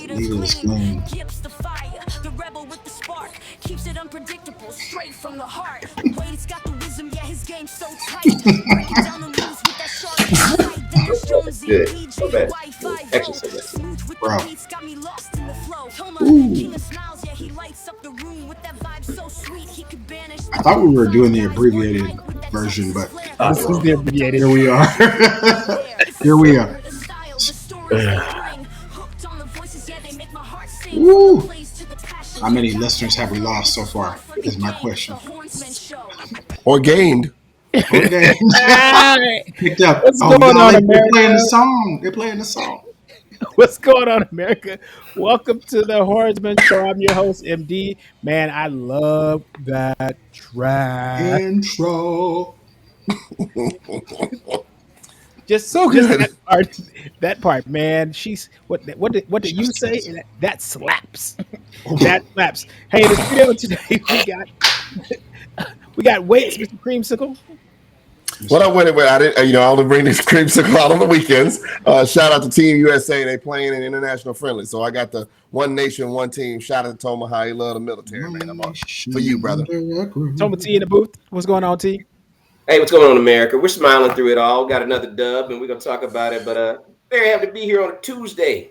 Needless gloom. The rebel with the spark keeps it unpredictable, straight from the heart. Wade's got the wisdom, yeah, his game's so tight. Breaking down the moves with that sharp insight. Then there's Jonesy, DJ, Wi-Fi, smooth with the beats, got me lost in the flow. Thoma, king of smiles, yeah, he lights up the room with that vibe so sweet he could banish. I thought we were doing the abbreviated version, but This is the abbreviated. here we are. Here we are. Woo. How many listeners have we lost so far? Is my question. Or gained. Okay. Picked up. What's going on, they're America? playing the song. They're playing the song. What's going on, America? Welcome to the Hornsmen Show. I'm your host, MD. Man, I love that track. Intro. Just so good. That part, man. She's what did you say? That slaps. That slaps. Hey, in the studio today we got Waits, Mr. Creamsicle. What I went with, I didn't, I only bring this creamsicle out on the weekends. Shout out to Team USA. They playing in international friendly. So I got the one nation, one team. Shout out to Thoma, how he love the military, man. I'm on for you, brother. Thoma T in the booth. What's going on, T? Hey, what's going on, America? We're smiling through it all. Got another dub, and we're going to talk about it. But very happy to be here on a Tuesday.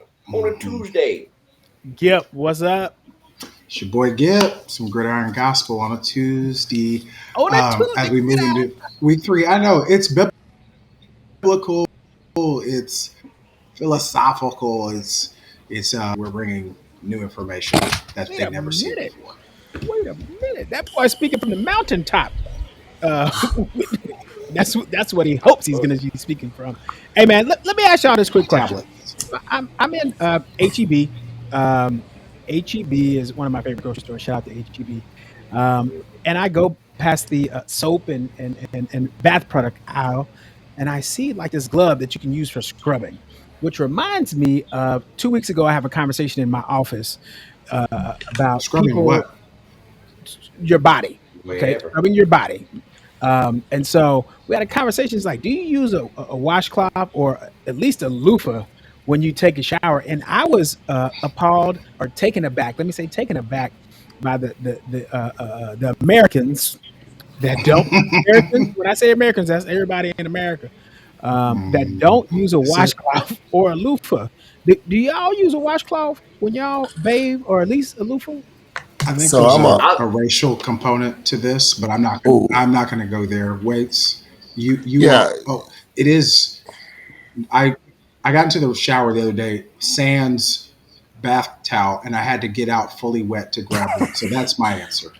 Yep, what's up? It's your boy Gip. Some Gridiron Gospel on a Tuesday. As we move into week 3. I know it's biblical. It's philosophical. It's we're bringing new information that they've never seen before. Wait a minute. That boy speaking from the mountaintop. That's what he hopes he's going to be speaking from. Hey, man, let me ask y'all this quick question. I'm in HEB. HEB is one of my favorite grocery stores. Shout out to HEB. And I go past the soap and bath product aisle, and I see like this glove that you can use for scrubbing, which reminds me of 2 weeks ago, I have a conversation in my office about Scrubbing what? Your body. Okay, scrubbing your body. And so we had a conversation. It's like, do you use a washcloth or at least a loofah when you take a shower? And I was appalled or taken aback. Let me say taken aback by the Americans that don't. Americans, when I say Americans, that's everybody in America that don't use a washcloth or a loofah. Do y'all use a washcloth when y'all bathe, or at least a loofah? I think there's a racial component to this, but I'm not going to go there. Waits, it is. I got into the shower the other day, sans bath towel, and I had to get out fully wet to grab one. So that's my answer.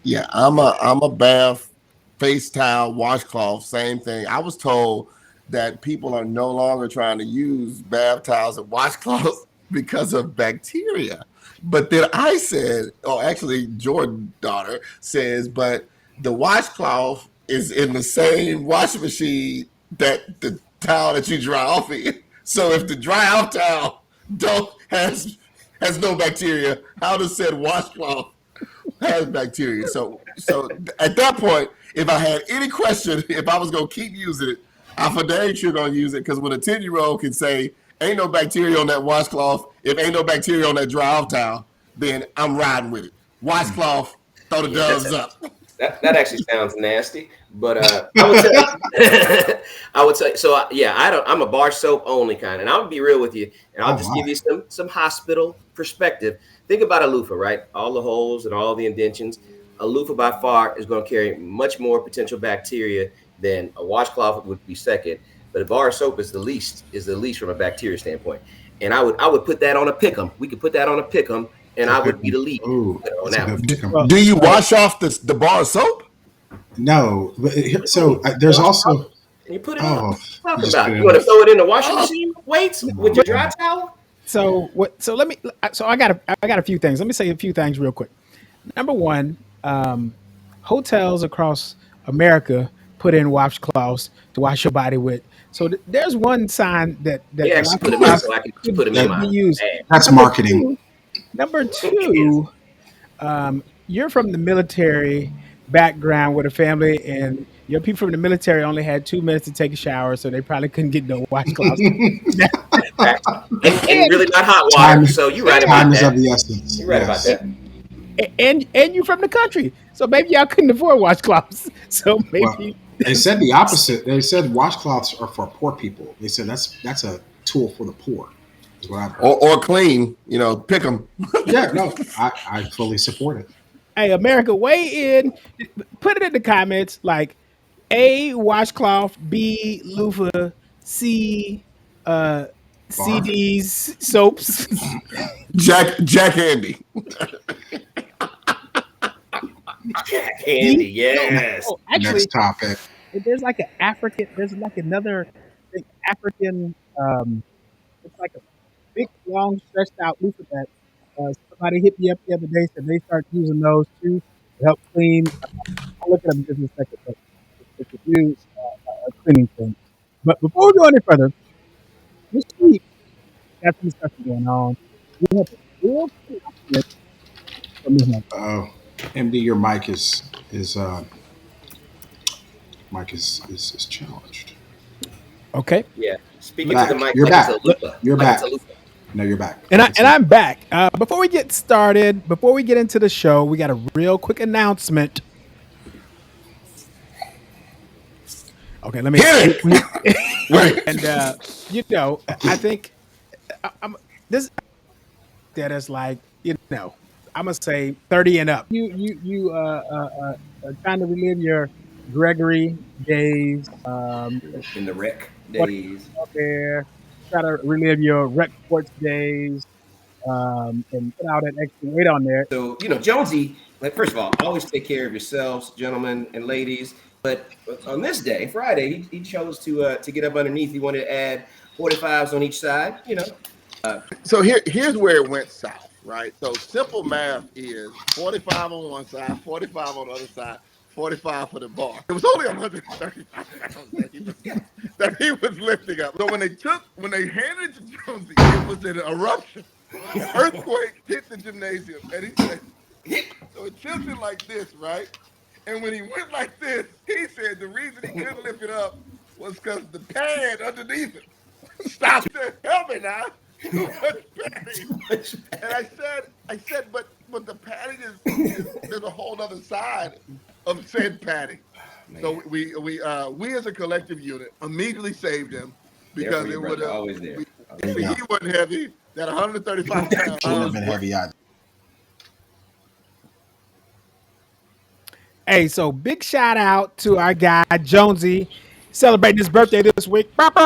Yeah, I'm a bath, face towel, washcloth, same thing. I was told that people are no longer trying to use bath towels and washcloths because of bacteria. But then I said, actually, Jordan's daughter says, but the washcloth is in the same washing machine that the towel that you dry off in. So if the dry off towel has no bacteria, how does said washcloth has bacteria? So at that point, if I had any question, if I was gonna keep using it, I for dang sure gonna use it, because when a 10-year-old can say, ain't no bacteria on that washcloth, if ain't no bacteria on that dry off towel, then I'm riding with it. Washcloth, throw the doves up. That actually sounds nasty, but I would say so. I'm a bar soap only kind, and I'll be real with you, and I'll just give you some hospital perspective. Think about a loofah, right? All the holes and all the indentions. A loofah by far is going to carry much more potential bacteria than a washcloth would be second. But a bar soap is the least from a bacteria standpoint, and I would put that on a pick'em. We could put that on a pick'em, and I would be the lead on that. Do you wash off the bar soap? No, so there's also. And you put it on. What you talking about? You want to throw it in the washing machine? Weights with your dry towel? So what? So let me. So I got a few things. Let me say a few things real quick. Number one, hotels across America put in washcloths to wash your body with. So there's one sign that actually put them in so I can put them in my use. That's marketing. Number two, you're from the military background with a family, and your people from the military only had 2 minutes to take a shower, so they probably couldn't get no washcloths. and really not hot water. So you're right about time is that. of the essence. You're right about that. And you from the country, so maybe y'all couldn't afford washcloths. So maybe Well, they said the opposite. They said washcloths are for poor people. They said that's a tool for the poor. Is what I've heard. Or clean, pick them. Yeah, no, I fully support it. Hey, America, weigh in. Put it in the comments. Like A, washcloth. B, loofah. C, CDs, soaps. Jack Handy. Jack Handy, yes. No, actually, Next topic. There's like an African. There's like another big African. It's like a big, long, stretched out loofah that somebody hit me up the other day. Said they start using those too to help clean. I'll look at them just in a second, but it's a new cleaning thing. But before we go any further, this week, got some discussion going on. We have a real quick from him. MD, your mic is challenged. Okay. Yeah. Speaking back. to the mic, You're like back. It's a loofah. You're like back. It's a loofah. No, you're back. And I'm back. Before we get started, before we get into the show, we got a real quick announcement. Okay, let me. Right. And I think this that is like I'm gonna say 30 and up. You trying to relive your Gregory days, In the rec days. Out there, try to relive your rec sports days, and put out that extra weight on there. So, Jonesy, first of all, always take care of yourselves, gentlemen and ladies. But on this day, Friday, he chose to get up underneath. He wanted to add 45s on each side, So here's where it went south, right? So simple math is 45 on one side, 45 on the other side, 45 for the bar. It was only 135 pounds that he was lifting up. So when they handed it to Jonesy, it was an eruption. An earthquake hit the gymnasium, and he said, so it tilted like this, right? And when he went like this, he said the reason he couldn't lift it up was because the pad underneath it stopped. He said, help me now. Too much padding. And I said, but the padding is there's a whole other side of said padding. So we as a collective unit immediately saved him because it would have always there. If he wasn't heavy, that 135 pounds Would have been heavy either. Hey, so big shout out to our guy Jonesy, celebrating his birthday this week. Hello.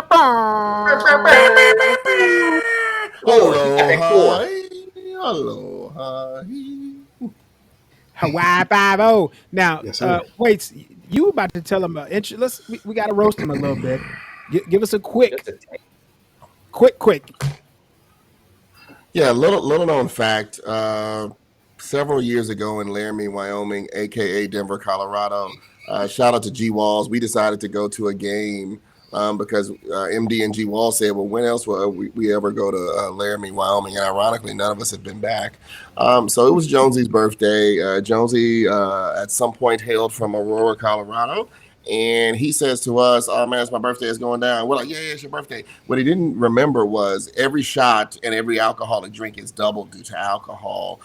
Hawaii 5-0. Now, Yes, wait, you about to tell him? We got to roast him a little bit. Give us a quick. Yeah, little known fact. Several years ago in Laramie, Wyoming, aka Denver, Colorado. Shout out to G Walls. We decided to go to a game because MD and G Walls said, "Well, when else will we ever go to Laramie, Wyoming?" And ironically, none of us have been back. So it was Jonesy's birthday. Jonesy at some point hailed from Aurora, Colorado. And he says to us, "Oh man, it's my birthday. It's going down." We're like, "Yeah, it's your birthday." What he didn't remember was every shot and every alcoholic drink is doubled due to alcohol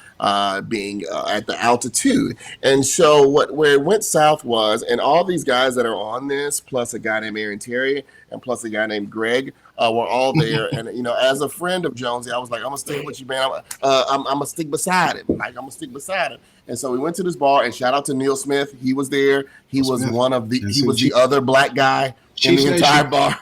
being at the altitude. And so where it went south was, and all these guys that are on this, plus a guy named Aaron Terry, and plus a guy named Greg, were all there. And as a friend of Jonesy, I was like, "I'm gonna stick with you, man. I'm gonna stick beside him. And so we went to this bar, and shout out to Neil Smith. He was there. He was the other black guy in the entire bar.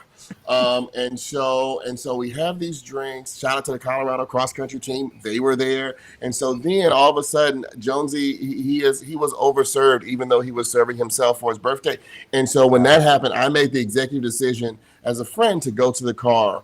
And so we have these drinks. Shout out to the Colorado cross country team. They were there. And so then all of a sudden, Jonesy, he was overserved, even though he was serving himself for his birthday. And so when that happened, I made the executive decision as a friend to go to the car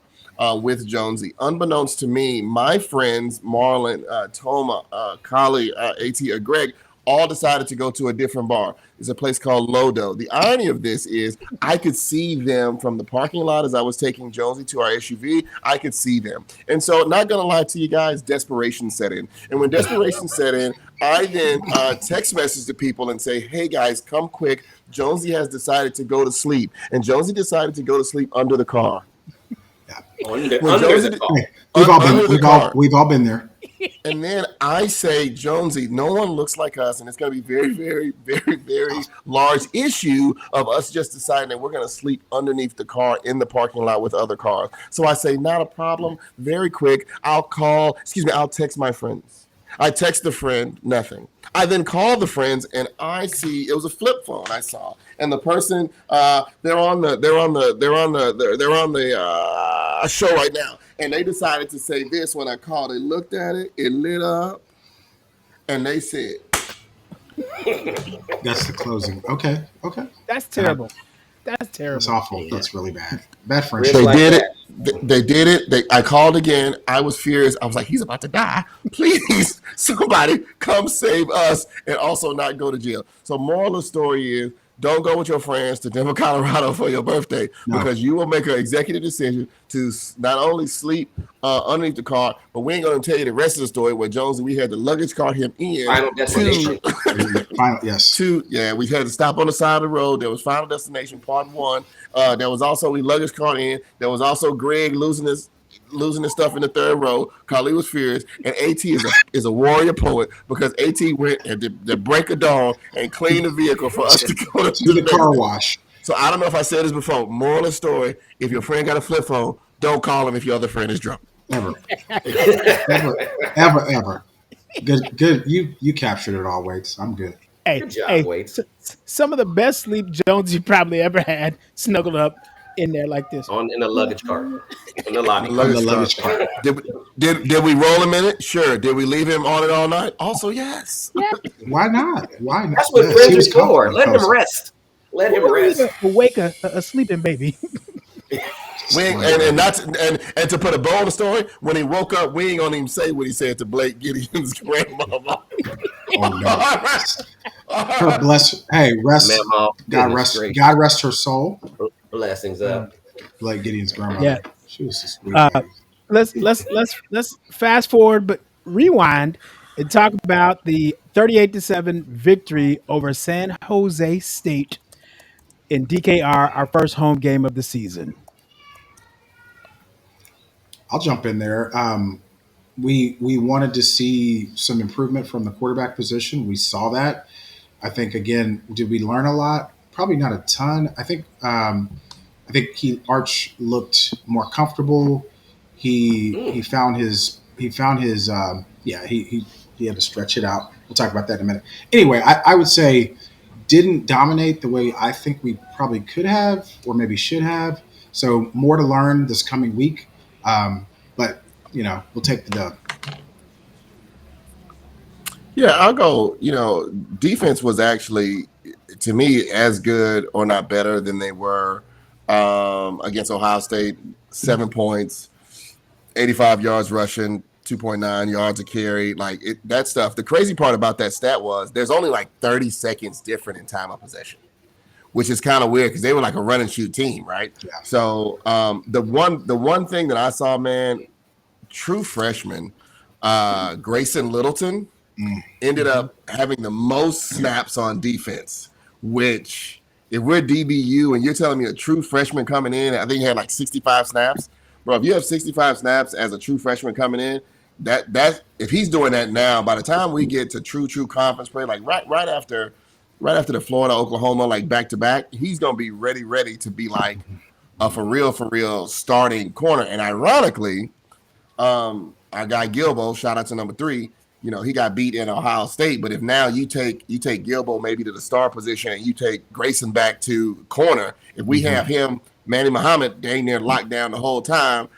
with Jonesy. Unbeknownst to me, my friends, Marlon, Thoma, Kali, AT, Greg, all decided to go to a different bar. It's a place called Lodo. The irony of this is I could see them from the parking lot as I was taking Jonesy to our SUV. I could see them. And so, not going to lie to you guys, desperation set in. And when desperation set in, I then text message to people and say, "Hey guys, come quick. Jonesy has decided to go to sleep." And Jonesy decided to go to sleep under the car. We've all been there. And then I say, Jonesy, no one looks like us, and it's going to be very, very, very, very large issue of us just deciding that we're going to sleep underneath the car in the parking lot with other cars. So I say, not a problem. Very quick. I'll text my friends. I text the friend, nothing. I then call the friends, and I see it was a flip phone I saw, and the person they're on the show right now, and they decided to say this when I called. They looked at it, it lit up, and they said, "That's the closing." Okay. That's terrible. That's terrible. That's awful. That's really bad. Bad friendship. They did it. They did it. I called again. I was furious. I was like, he's about to die. Please, somebody come save us and also not go to jail. So moral of the story is, don't go with your friends to Denver, Colorado for your birthday because you will make an executive decision to not only sleep underneath the car, but we ain't going to tell you the rest of the story where Jonesy, we had the luggage cart him in. Final destination. We had to stop on the side of the road. There was Final Destination Part 1. There was also we luggage cart in. There was also Greg losing his stuff in the third row. Carly was furious, and AT is a warrior poet because AT went at the break of dawn and cleaned the vehicle for us to go to the car wash. So I don't know if I said this before. Moral of the story: if your friend got a flip phone, don't call him if your other friend is drunk. Ever. Good. You captured it all, Waits. I'm good. Hey, good job, Waits. Some of the best sleep Jones you probably ever had, snuggled up in there like this. In the luggage cart. In the lobby. Luggage cart. Did we roll him in it? Sure. Did we leave him on it all night? Also, yes. Yeah. Why not? That's what friends are for. Let him rest. Let him rest. Awake a sleeping baby. And to put a bow on the story, when he woke up, we ain't gonna even say what he said to Blake Gideon's grandmama. God bless. Hey, rest. God rest her soul. Blessings up. Blake Gideon's grandmother. Yeah. She was just let's fast forward, but rewind and talk about the 38-7 victory over San Jose State in DKR, our first home game of the season. I'll jump in there. We wanted to see some improvement from the quarterback position. We saw that. I think, again, did we learn a lot? Probably not a ton. I think Arch looked more comfortable. He found his he had to stretch it out. We'll talk about that in a minute. Anyway, I would say didn't dominate the way I think we probably could have or maybe should have. So more to learn this coming week. But we'll take the dub. Yeah, I'll go. Defense was actually, to me, as good or not better than they were against Ohio State. 7 points, 85 yards rushing, 2.9 yards a carry. That stuff. The crazy part about that stat was there's only 30 seconds different in time of possession, which is kind of weird because they were like a run and shoot team, right? Yeah. So the one thing that I saw, man, true freshman, Grayson Littleton ended up having the most snaps on defense, which if we're DBU and you're telling me a true freshman coming in, I think he had 65 snaps. Bro, if you have 65 snaps as a true freshman coming in, that if he's doing that now, by the time we get to true conference play, right after the Florida, Oklahoma, back to back, he's gonna be ready to be a for real starting corner. And ironically, our guy Gilbo, shout out to number 3, he got beat in Ohio State. But if now you take Gilbo maybe to the star position and you take Grayson back to corner, if we have him, Manny Muhammad, dang near locked down the whole time,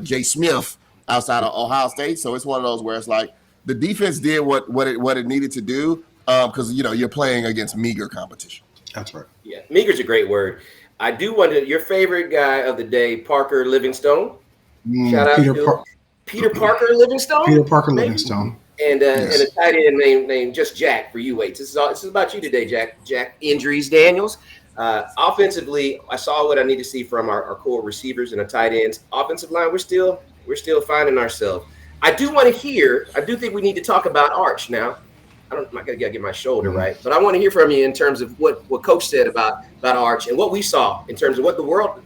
Jay Smith outside of Ohio State. So it's one of those where it's the defense did what it needed to do because you're playing against meager competition. That's right. Yeah, meager's a great word. I do wonder your favorite guy of the day, Parker Livingstone. Shout out to Peter Parker Livingstone. Peter Parker Livingstone. And a tight end named just Jack for you, Waits. This is about you today, Jack. Jack injuries, Daniels. Offensively, I saw what I need to see from our core receivers and our tight ends. Offensive line, we're still finding ourselves. I do think we need to talk about Arch now. I'm not gonna get my shoulder right, but I want to hear from you in terms of what Coach said about Arch and what we saw in terms of what the world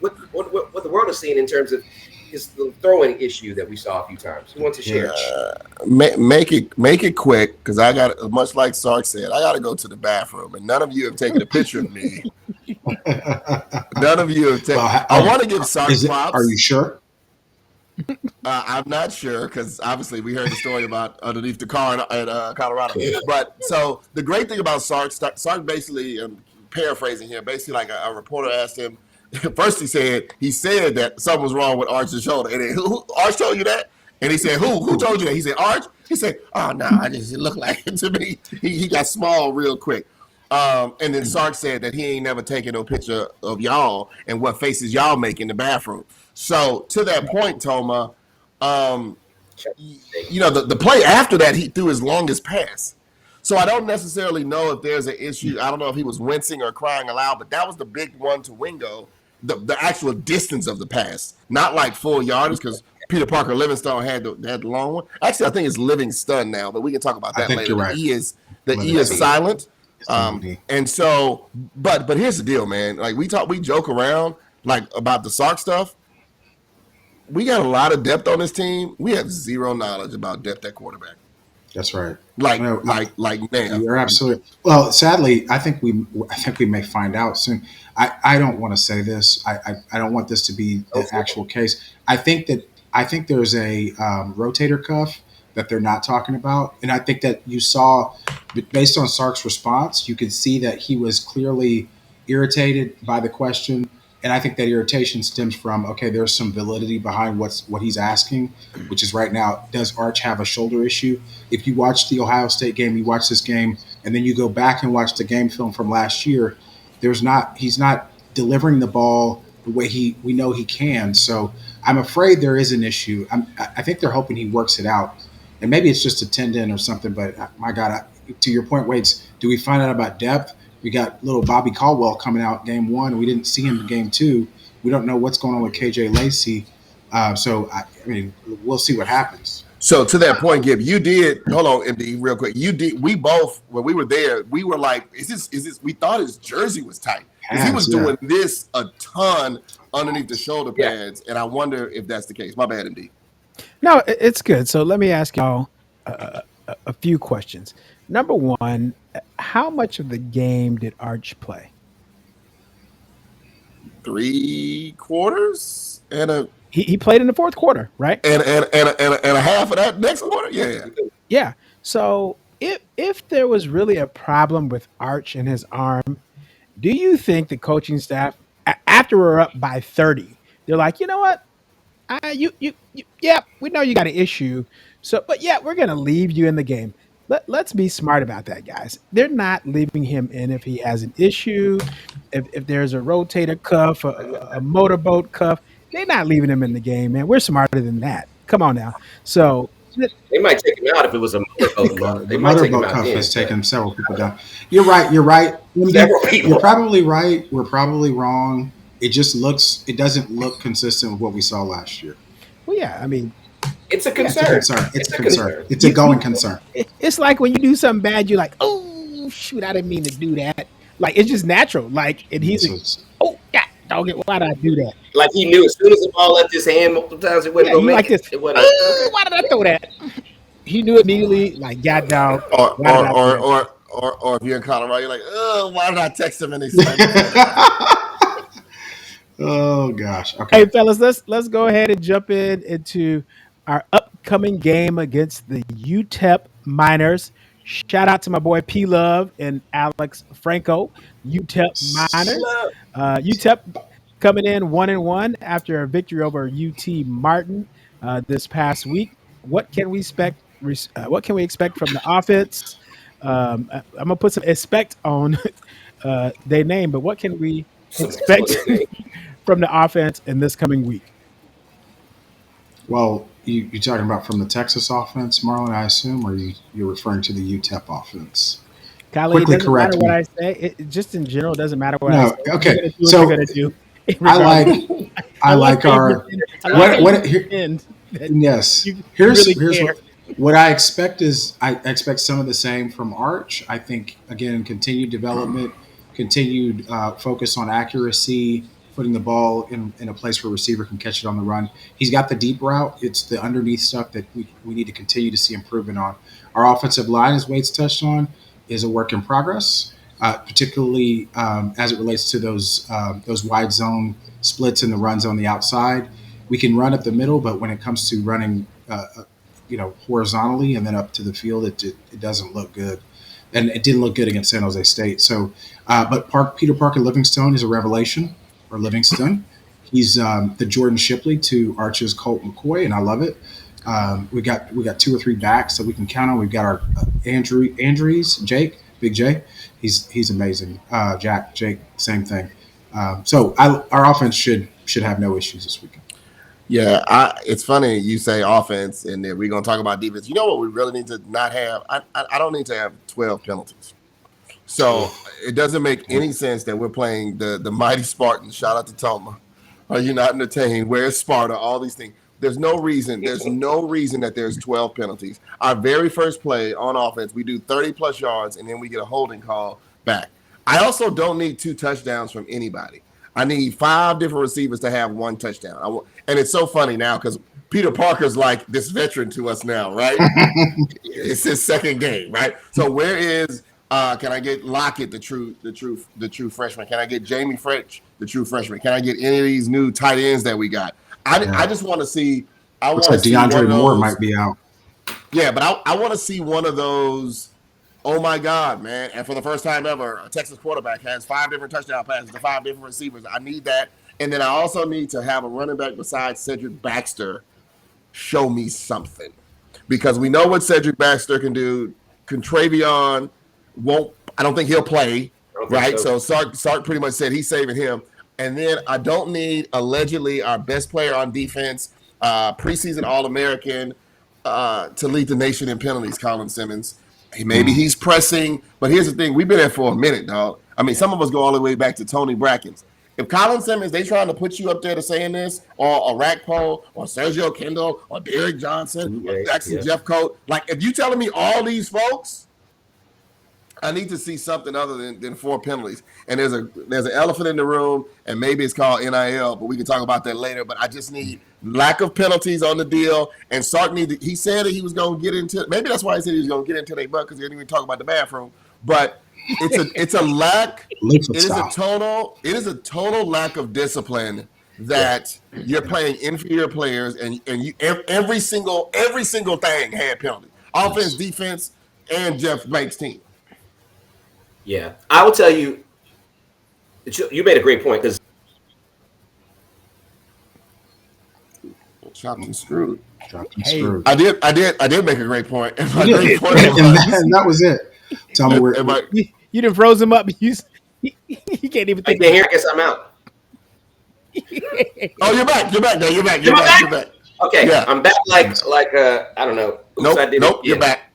has seen in terms of his throwing issue that we saw a few times. He wants to share. Make it quick, because I got, much like Sark said, I got to go to the bathroom, and none of you have taken a picture of me. None of you have taken. Well, I want to give Sark props. Are you sure? I'm not sure, because obviously we heard the story about underneath the car in Colorado. But so the great thing about Sark basically, paraphrasing here, basically like a reporter asked him. First he said that something was wrong with Arch's shoulder, and then Arch told you that, and he said who told you that? He said Arch. He said, oh no, it looked like it to me. He got small real quick. And then Sark said that he ain't never taken no picture of y'all and what faces y'all make in the bathroom. So to that point, Thoma, the play after that, he threw his longest pass. So I don't necessarily know if there's an issue. I don't know if he was wincing or crying aloud, but that was the big one to Wingo, the actual distance of the pass, not like full yardage, because Peter Parker Livingstone had the long one. Actually, I think it's Livingston now, but we can talk about that later. You're right. The E is silent. And so, but here's the deal, man. Like we joke around like about the Sark stuff. We got a lot of depth on this team. We have zero knowledge about depth at quarterback. That's right. Like now. You're absolutely. Well, sadly, I think we may find out soon. I don't want to say this. I don't want this to be the actual case. I think there's a rotator cuff that they're not talking about, and I think that you saw, based on Sark's response, you could see that he was clearly irritated by the question. And I think that irritation stems from, okay, there's some validity behind what he's asking, which is right now, does Arch have a shoulder issue? If you watch the Ohio State game, you watch this game, and then you go back and watch the game film from last year, he's not delivering the ball the way we know he can. So I'm afraid there is an issue. I think they're hoping he works it out. And maybe it's just a tendon or something, but my God, to your point, Waits, do we find out about depth? We got little Bobby Caldwell coming out game one, and we didn't see him in game two. We don't know what's going on with KJ Lacey. So we'll see what happens. So to that point, Gib, you did, hold on, MD, real quick. We both, when we were there, we were like, is this, we thought his jersey was tight. Because he was doing this a ton underneath the shoulder pads, and I wonder if that's the case. My bad, MD. No, it's good. So let me ask y'all a few questions. Number one, how much of the game did Arch play? 3/4 and he played in the fourth quarter, right? And a half of that next quarter? Yeah. So if there was really a problem with Arch and his arm, do you think the coaching staff, after we're up by 30, they're like, you know what? We know you got an issue. So, but we're going to leave you in the game. Let's be smart about that, guys. They're not leaving him in if he has an issue, if there's a rotator cuff, a motorboat cuff. They're not leaving him in the game, man. We're smarter than that. Come on now. So they might take him out if it was a motorboat cuff. The motorboat cuff has taken several people down. You're right. Several people. You're probably right. We're probably wrong. It doesn't look consistent with what we saw last year. Well, yeah, I mean, it's a concern. It's a concern. It's a going concern. It's like when you do something bad, you're like, oh, shoot, I didn't mean to do that. Like, it's just natural. Like, and he's like, oh, God, dog it, why did I do that? Like he knew as soon as the ball left his hand multiple times, it wasn't going to make it. Why did I throw that? He knew immediately, like, God, dog. Or if you're in Colorado, you're like, oh, why did I text him and he said Oh gosh. Okay. Hey fellas, let's go ahead and jump into our upcoming game against the UTEP Miners. Shout out to my boy P Love and Alex Franco, UTEP Miners. UTEP coming in 1-1 after a victory over UT Martin this past week. What can we expect? What can we expect from the offense? I'm gonna put some expect on their name, but what can we expect from the offense in this coming week? Well, you're talking about from the Texas offense, Marlon, I assume, or you're referring to the UTEP offense? Kylie, it doesn't matter what I say. It just in general doesn't matter what I say. Okay, so I like our yes. Here's what I expect is I expect some of the same from Arch. I think again continued development, continued focus on accuracy, putting the ball in a place where a receiver can catch it on the run. He's got the deep route. It's the underneath stuff that we need to continue to see improvement on. Our offensive line, as Wade's touched on, is a work in progress, particularly as it relates to those wide zone splits and the runs on the outside. We can run up the middle, but when it comes to running, horizontally and then up to the field, it doesn't look good, and it didn't look good against San Jose State. So, but Peter Parker Livingstone is a revelation, or Livingston. He's the Jordan Shipley to Arch's Colt McCoy, and I love it. We got 2 or 3 backs that we can count on. We've got our Andrews, Jake, Big J. He's amazing. Jake, same thing. So our offense should have no issues this weekend. Yeah, it's funny you say offense, and then we're going to talk about defense. You know what we really need to not have? I don't need to have 12 penalties. So it doesn't make any sense that we're playing the mighty Spartans. Shout out to Thoma. Are you not entertained? Where's Sparta? All these things. There's no reason that there's 12 penalties. Our very first play on offense, we do 30-plus yards, and then we get a holding call back. I also don't need 2 touchdowns from anybody. I need 5 different receivers to have 1 touchdown. And it's so funny now because Peter Parker's like this veteran to us now, right? It's his second game, right? So where is can I get Lockett, the true freshman? Can I get Jamie French, the true freshman? Can I get any of these new tight ends that we got? I just want to see. I want to see DeAndre Moore might be out. Yeah, but I want to see one of those. Oh my God, man. And for the first time ever, a Texas quarterback has 5 different touchdown passes to 5 different receivers. I need that. And then I also need to have a running back besides Cedric Baxter show me something. Because we know what Cedric Baxter can do. Contravion won't, I don't think he'll play, right? So Sark pretty much said he's saving him. And then I don't need allegedly our best player on defense, preseason All-American, to lead the nation in penalties, Colin Simmons. Maybe he's pressing, but here's the thing. We've been there for a minute, dog. I mean, some of us go all the way back to Tony Brackens. If Colin Simmons, they trying to put you up there to saying this, or Rackpo, or Sergio Kendall, or Derek Johnson, or Jackson Jeff Coat, like if you telling me all these folks, I need to see something other than 4 penalties. And there's an elephant in the room, and maybe it's called NIL, but we can talk about that later. But I just need lack of penalties on the deal. And Sark he said that he was going to get into, maybe that's why he said he was going to get into their butt because he didn't even talk about the bathroom. But it's a lack. It is a total lack of discipline that you're playing inferior players, and you every single thing had penalties. Offense, defense, and Jeff Blake's team. Yeah, I will tell you. You made a great point because chopped and screwed. Screwed. I did make a great point. And my great point and that was it. Tell me where you done froze him up. You can't even think. I can't hear. I guess I'm out. Oh, you're back. You're back. No, you're back. You're back. Okay, yeah. I'm back. Like I don't know. Nope. You're back.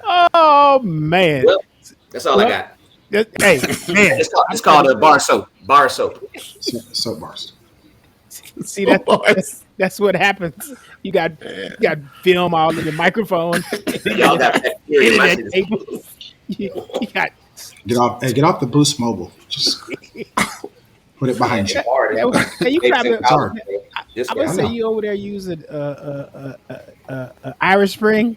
Oh man, well, that's all I got. Hey, man, it's called a bar soap. Bar soap. Soap bars. See that's what happens. You got film all in the microphone. Y'all got that. You got get off the Boost Mobile. Just put it behind you. Hey, you probably. I would say you over there using Irish Spring.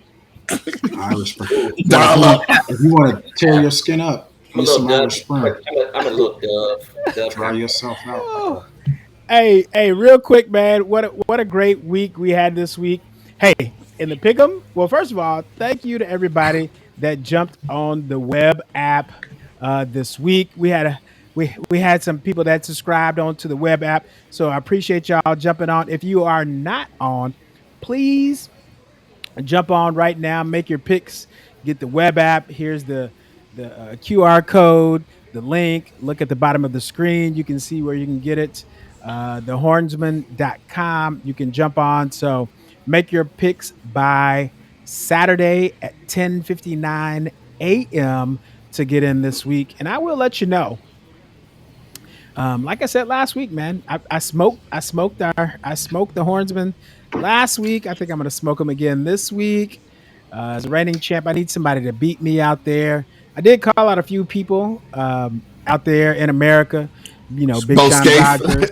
Irish Spring. If you want to tear your skin up, use some Irish Spring. I'm a little dove. Dry yourself out. Oh. Hey, real quick, man. What a great week we had this week. Hey, in the pick'em. Well, first of all, thank you to everybody that jumped on the web app this week. We had some people that subscribed onto the web app, so I appreciate y'all jumping on. If you are not on, please jump on right now. Make your picks. Get the web app. Here's the QR code, the link. Look at the bottom of the screen. You can see where you can get it. The Hornsmen.com. You can jump on. So make your picks by Saturday at 10:59 a.m. to get in this week, and I will let you know. Like I said last week, man, I smoked the Hornsmen last week. I think I'm gonna smoke them again this week. As a reigning champ, I need somebody to beat me out there. I did call out a few people out there in America, big Bo time Scaife. Dodgers,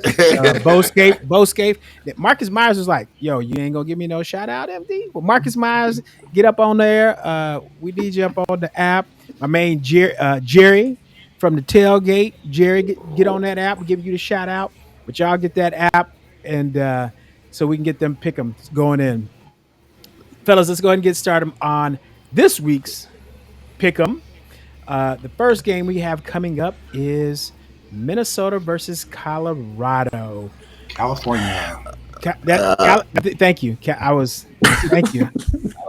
Bo Scaife. Marcus Myers was like, "Yo, you ain't gonna give me no shout out, MD." Well, Marcus Myers, get up on there. We need you up on the app. My main Jerry from the tailgate. Jerry, get on that app. We'll give you the shout out. But y'all get that app, and so we can get them pick 'em going in. Fellas, let's go ahead and get started on this week's pick 'em. The first game we have coming up is Minnesota versus Colorado. California. Thank you.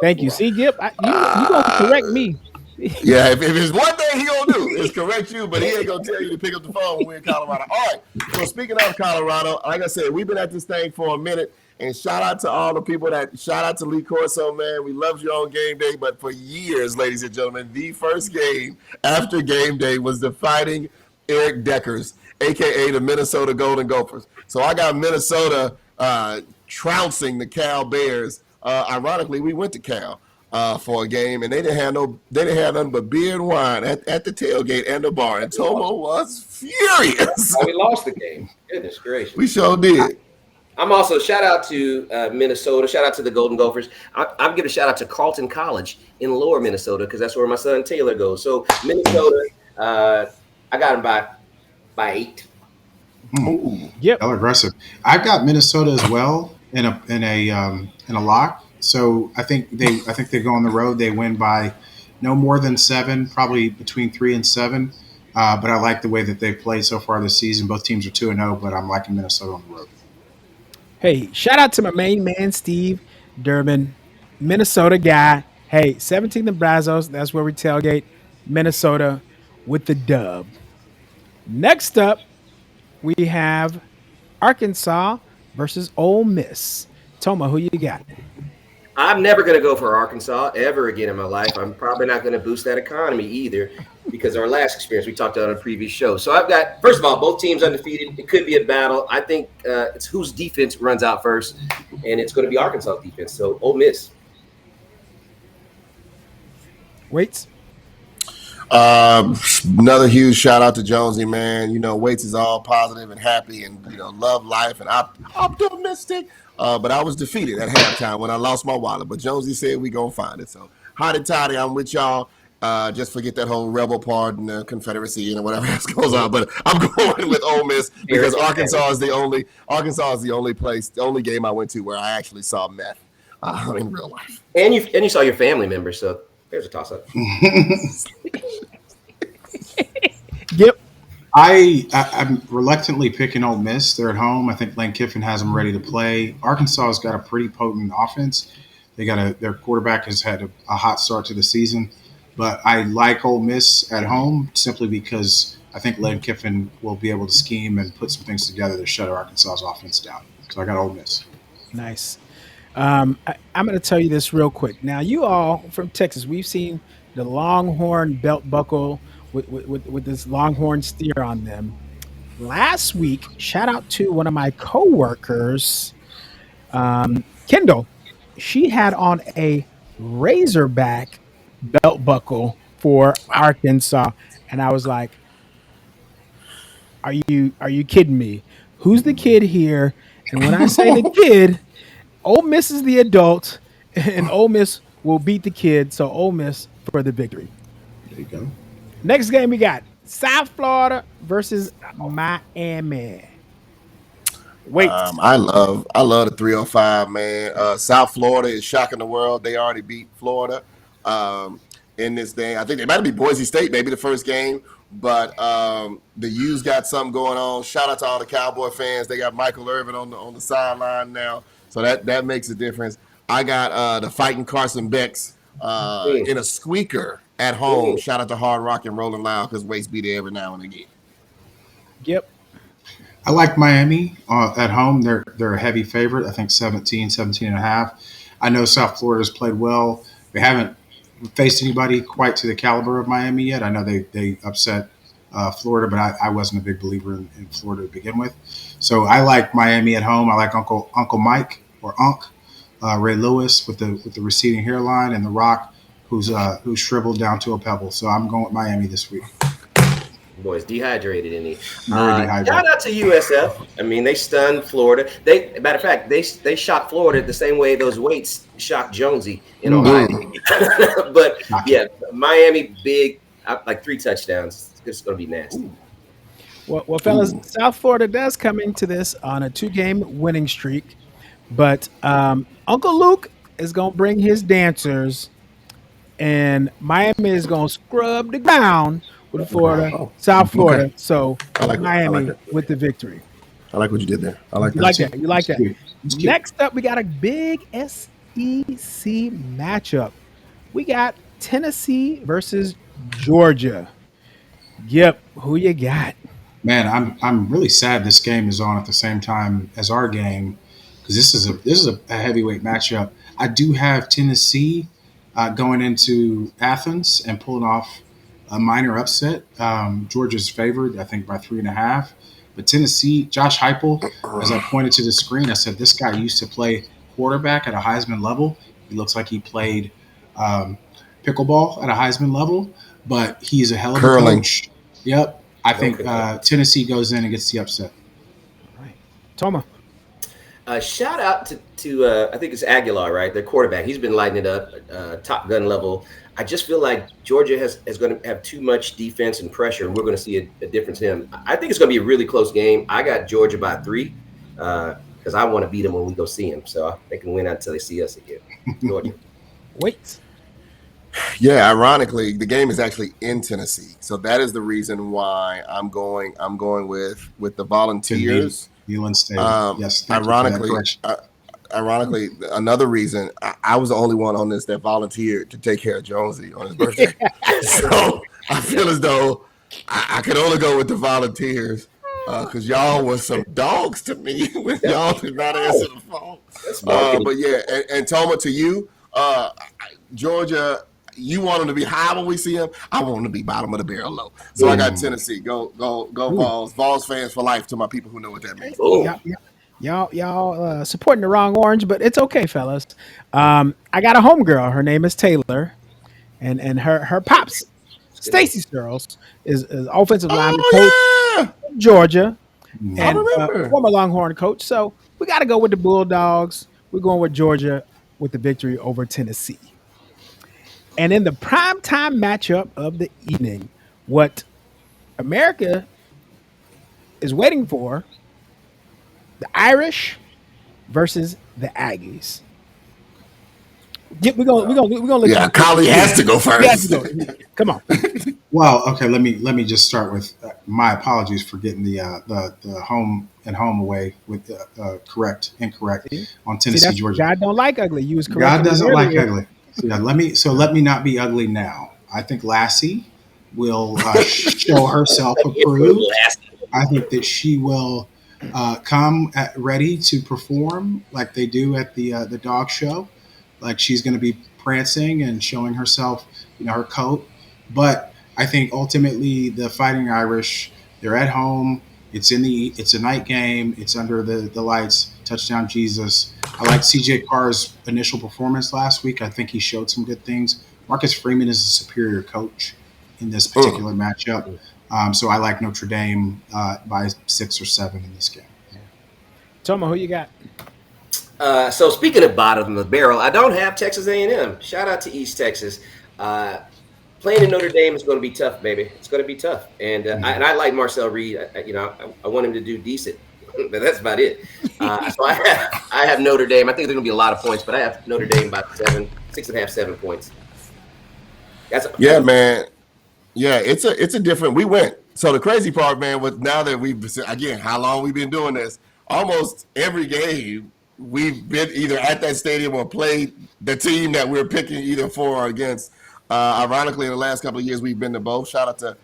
Thank you. See, Gip, you gonna correct me? Yeah, if it's one thing he gonna do is correct you, but he ain't gonna tell you to pick up the phone when we're in Colorado. All right. So speaking of Colorado, like I said, we've been at this thing for a minute. And shout out to all the people shout out to Lee Corso, man. We loved you on game day, but for years, ladies and gentlemen, the first game after game day was the Fighting Eric Deckers, aka the Minnesota Golden Gophers. So I got Minnesota trouncing the Cal Bears. Ironically, we went to Cal for a game, and they didn't have nothing but beer and wine at the tailgate and the bar. And Thoma was furious. We lost the game. Goodness gracious. We sure did. I'm also shout out to Minnesota. Shout out to the Golden Gophers. I'm giving a shout out to Carleton College in Lower Minnesota because that's where my son Taylor goes. So Minnesota, I got him by 8. Yep, aggressive. I've got Minnesota as well in a lock. So I think they go on the road. They win by no more than 7, probably between 3 and 7. But I like the way that they've played so far this season. Both teams are 2-0, but I'm liking Minnesota on the road. Hey, shout out to my main man, Steve Durbin, Minnesota guy. Hey, 17th and Brazos, that's where we tailgate. Minnesota with the dub. Next up, we have Arkansas versus Ole Miss. Thoma, who you got? I'm never going to go for Arkansas ever again in my life. I'm probably not going to boost that economy either because our last experience we talked about on a previous show. So I've got, first of all, both teams undefeated. It could be a battle. I think it's whose defense runs out first, and it's going to be Arkansas defense. So Ole Miss. Waits. Another huge shout out to Jonesy, man. Waits is all positive and happy and, love life and optimistic. But I was defeated at halftime when I lost my wallet. But Jonesy said we gonna find it. So hotty toddy, I'm with y'all. Just forget that whole rebel part and the Confederacy and whatever else goes on. But I'm going with Ole Miss because Arkansas is the only game I went to where I actually saw meth in real life. And you saw your family members. So there's a toss up. Yep. I'm reluctantly picking Ole Miss. They're at home. I think Lane Kiffin has them ready to play. Arkansas has got a pretty potent offense. Their quarterback has had a hot start to the season. But I like Ole Miss at home simply because I think Lane Kiffin will be able to scheme and put some things together to shut Arkansas's offense down. So I got Ole Miss. Nice. I'm going to tell you this real quick. Now, you all from Texas, we've seen the Longhorn belt buckle with this Longhorn steer on them. Last week, shout out to one of my coworkers, Kendall. She had on a Razorback belt buckle for Arkansas, and I was like, "Are you kidding me? Who's the kid here?" And when I say the kid, Ole Miss is the adult, and Ole Miss will beat the kid. So Ole Miss for the victory. There you go. Next game we got South Florida versus Miami. Wait, I love the 305, man. South Florida is shocking the world. They already beat Florida in this thing. I think they might be Boise State, maybe the first game, but the U's got something going on. Shout out to all the Cowboy fans. They got Michael Irvin on the sideline now, so that makes a difference. I got the fighting Carson Becks in a squeaker at home. Shout out to Hard Rock and Rolling Loud because Waste be there every now and again. Yep. I like Miami at home. They're a heavy favorite. I think 17 and a half. I know South Florida's played well. They haven't faced anybody quite to the caliber of Miami yet. I know they upset Florida, but I wasn't a big believer in Florida to begin with. So I like Miami at home. I like Uncle Mike or Ray Lewis with the receding hairline and the Rock who's shriveled down to a pebble. So I'm going with Miami this week. Boy's dehydrated, isn't he? Dehydrated. Shout out to USF. I mean, they stunned Florida. Matter of fact, they shocked Florida the same way those weights shocked Jonesy in Ohio. But yeah, Miami big, like 3 touchdowns. It's going to be nasty. Well, fellas, South Florida does come into this on a 2-game winning streak, but Uncle Luke is going to bring his dancers, and Miami is going to scrub the ground with Florida, South Florida. Okay. So I like Miami with the victory. I like what you did there. I like that. You like that. Next up, we got a big SEC matchup. We got Tennessee versus Georgia. Yep, who you got? Man, I'm really sad this game is on at the same time as our game, because this is a heavyweight matchup. I do have Tennessee going into Athens and pulling off a minor upset. Georgia's favored, I think, by 3.5. But Tennessee, Josh Heupel, as I pointed to the screen, I said this guy used to play quarterback at a Heisman level. He looks like he played pickleball at a Heisman level, but he's a hell of a coach. Yep. I think Tennessee goes in and gets the upset. All right. Thoma. Shout out to I think it's Aguilar, right? Their quarterback. He's been lighting it up, Top Gun level. I just feel like Georgia is going to have too much defense and pressure, and we're going to see a difference in him. I think it's going to be a really close game. I got Georgia by 3 because I want to beat them when we go see them. So they can win until they see us again. Georgia. Wait. Yeah, ironically, the game is actually in Tennessee, so that is the reason why I'm going with the Volunteers. Neyland State. Yes. Ironically, another reason I was the only one on this that volunteered to take care of Jonesy on his birthday. So I feel as though I could only go with the Volunteers because y'all were some dogs to me when y'all did not answer the phone. But yeah, and Thoma, to you, Georgia. You want them to be high when we see them. I want them to be bottom of the barrel low. So I got Tennessee. Go Vols. Vols fans for life to my people who know what that means. Y'all supporting the wrong orange, but it's okay, fellas. I got a homegirl. Her name is Taylor, and her pops, Stacy Searles, is offensive lineman coach in Georgia, and former Longhorn coach. So we got to go with the Bulldogs. We're going with Georgia with the victory over Tennessee. And in the primetime matchup of the evening, what America is waiting for, the Irish versus the Aggies. We're gonna look. Yeah, Collie has to go first. Come on. Well, okay. Let me just start with my apologies for getting the home and home away with incorrect on Tennessee, Georgia. God don't like ugly. You was correct. God doesn't like ugly. Yeah, let me not be ugly now. I think Lassie will show herself approved. I think that she will come ready to perform like they do at the dog show. Like she's going to be prancing and showing herself, her coat. But I think ultimately the Fighting Irish, they're at home. It's a night game. It's under the lights. Touchdown Jesus. I like CJ Carr's initial performance last week. I think he showed some good things. Marcus Freeman is a superior coach in this particular matchup. So I like Notre Dame by 6 or 7 in this game. Thoma, who you got? So speaking of bottom of the barrel, I don't have Texas A&M. Shout out to East Texas. Playing in Notre Dame is going to be tough, baby. It's going to be tough. And I like Marcel Reed. I want him to do decent. But that's about it. So I have Notre Dame. I think there's going to be a lot of points, but I have Notre Dame by 6.5, 7 points. Man. Yeah, it's a different. We went. So the crazy part, man, was now that how long we've been doing this? Almost every game we've been either at that stadium or played the team that we're picking either for or against. Ironically, in the last couple of years, we've been to both. Shout out to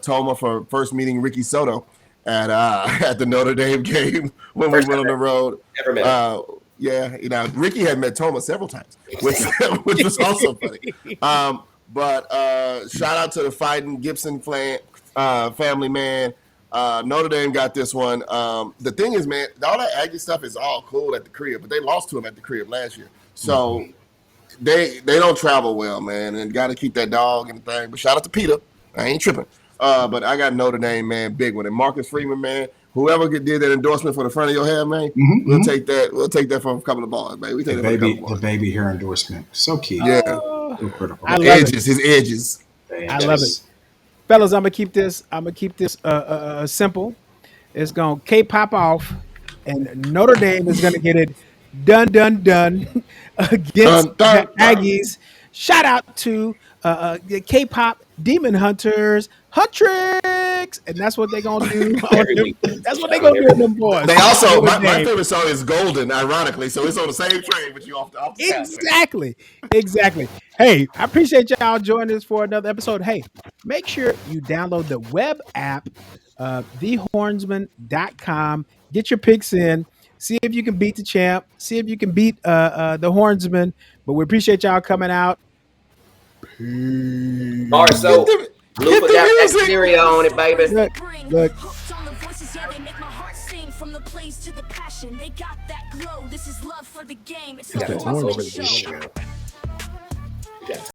Thoma for first meeting Ricky Soto at the Notre Dame game when we went on the road. Never met Ricky had met Thoma several times, which was also funny. But shout out to the Fighting Gibson family, man. Notre Dame got this one. The thing is, man, all that Aggie stuff is all cool at the crib, but they lost to him at the crib last year. So they don't travel well, man, and got to keep that dog and thing. But shout out to Peter. I ain't tripping. But I got Notre Dame, man, big one. And Marcus Freeman, man, whoever did that endorsement for the front of your hair, man, we'll take that. We'll take that from a couple of bars, man. We take the baby hair endorsement. So cute. Yeah. I love his edges. I love it. Fellas, I'm gonna keep this simple. It's gonna K-pop off, and Notre Dame is gonna get it done against the Aggies. Shout out to the K-pop Demon Hunters, Huntrix, and that's what they're gonna do. That's what they're gonna do with them boys. They also, my favorite song is Golden, ironically, so it's on the same train, but you off the Exactly. Hey, I appreciate y'all joining us for another episode. Hey, make sure you download the web app, thehornsman.com. Get your picks in. See if you can beat the champ. See if you can beat the Hornsman. But we appreciate y'all coming out. Peace. All right, so Lupa got that stereo on it, baby. Look. From the plays to the passion, they got that glow. This is love for the game. It's the Hornsman show.